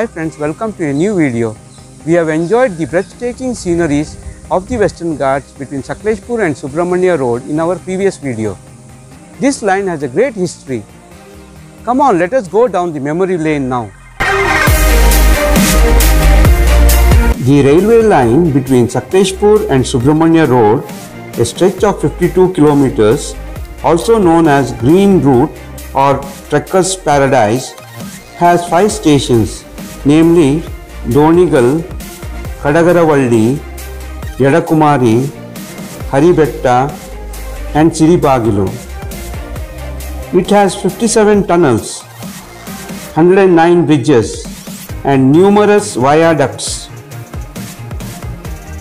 Hi friends, welcome to a new video. We have enjoyed the breathtaking sceneries of the Western Ghats between Sakleshpur and Subramania Road in our previous video. This line has a great history. Come on, let us go down the memory lane now. The railway line between Sakleshpur and Subramania Road, a stretch of 52 kilometers, also known as Green Route or Trekkers Paradise, has 5 stations, namely Donigal, Kadagaravalli, Yadakumari, Haribetta and Siribagilu. It has 57 tunnels, 109 bridges and numerous viaducts.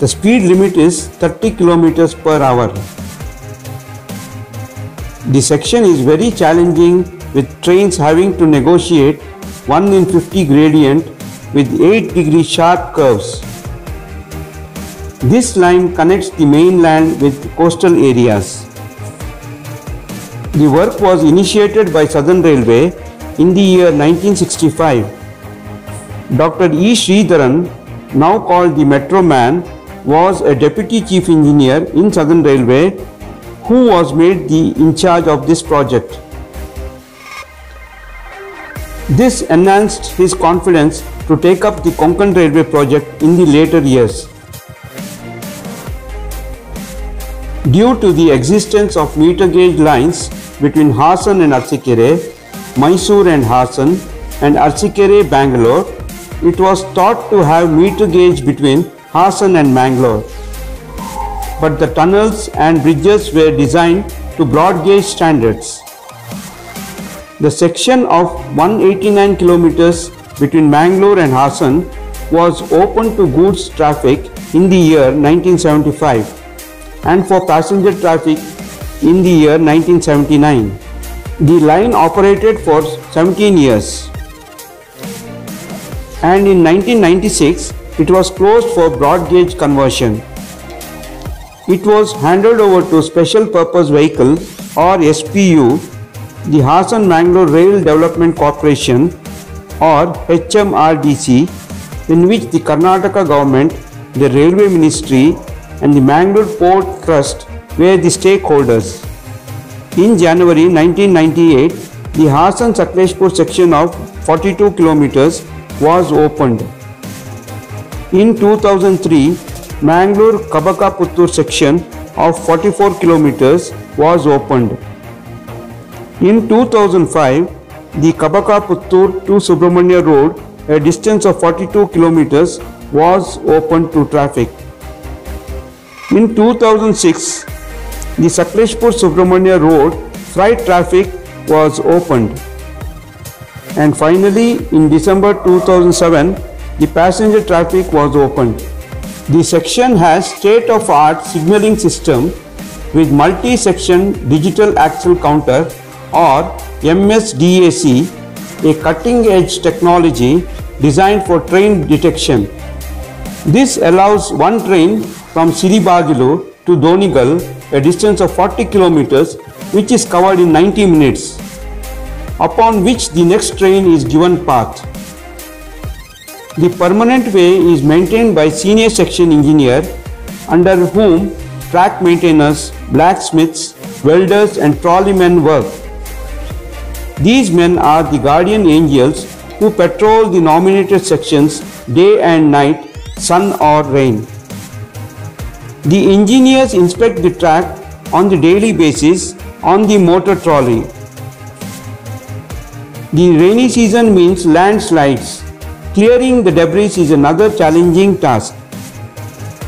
The speed limit is 30 km per hour. The section is very challenging with trains having to negotiate 1 in 50 gradient with 8-degree sharp curves. This line connects the mainland with coastal areas. The work was initiated by Southern Railway in the year 1965. Dr. E. Sridharan, now called the Metro Man, was a Deputy Chief Engineer in Southern Railway who was made in charge of this project. This enhanced his confidence to take up the Konkan Railway project in the later years. Due to the existence of meter gauge lines between Hassan and Arsikere, Mysore and Hassan, and Arsikere, Bangalore, it was thought to have meter gauge between Hassan and Mangalore. But the tunnels and bridges were designed to broad gauge standards. The section of 189 kilometers between Mangalore and Hassan was open to goods traffic in the year 1975 and for passenger traffic in the year 1979. The line operated for 17 years and in 1996 it was closed for broad gauge conversion. It was handed over to Special Purpose Vehicle or SPU, the Hassan Mangalore Rail Development Corporation or HMRDC, in which the Karnataka government, the Railway Ministry and the Mangalore Port Trust were the stakeholders. In January 1998, the Hassan Sakleshpur section of 42 kilometers was opened. In 2003, Mangalore Kabaka-Puttur section of 44 kilometers was opened. In 2005, the Kabaka-Puttur to Subramania Road, a distance of 42 kilometers, was opened to traffic. In 2006, the Sakleshpur-Subramania Road freight traffic was opened. And finally, in December 2007, the passenger traffic was opened. The section has state-of-art signalling system with multi-section digital axle counter or MSDAC, a cutting-edge technology designed for train detection. This allows one train from Siribagilu to Donigal, a distance of 40 kilometers, which is covered in 90 minutes, upon which the next train is given path. The permanent way is maintained by senior section engineer, under whom track maintainers, blacksmiths, welders and trolleymen work. These men are the guardian angels who patrol the nominated sections day and night, sun or rain. The engineers inspect the track on the daily basis on the motor trolley. The rainy season means landslides. Clearing the debris is another challenging task.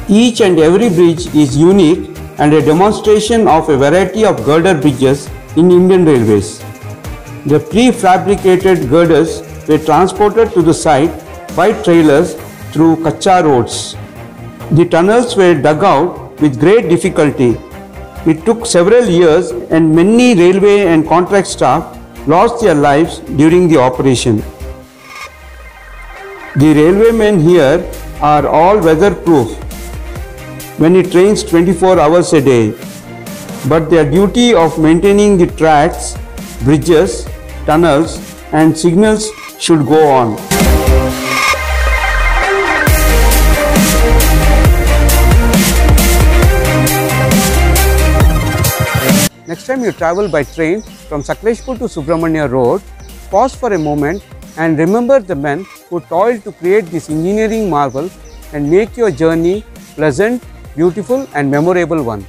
Each and every bridge is unique and a demonstration of a variety of girder bridges in Indian Railways. The prefabricated girders were transported to the site by trailers through Kacha roads. The tunnels were dug out with great difficulty. It took several years and many railway and contract staff lost their lives during the operation. The railwaymen here are all weatherproof when it rains 24 hours a day, but their duty of maintaining the tracks, bridges, tunnels and signals should go on. next time you travel by train from Sakleshpur to Subramania Road, pause for a moment and remember the men who toiled to create this engineering marvel and make your journey pleasant, beautiful and memorable one.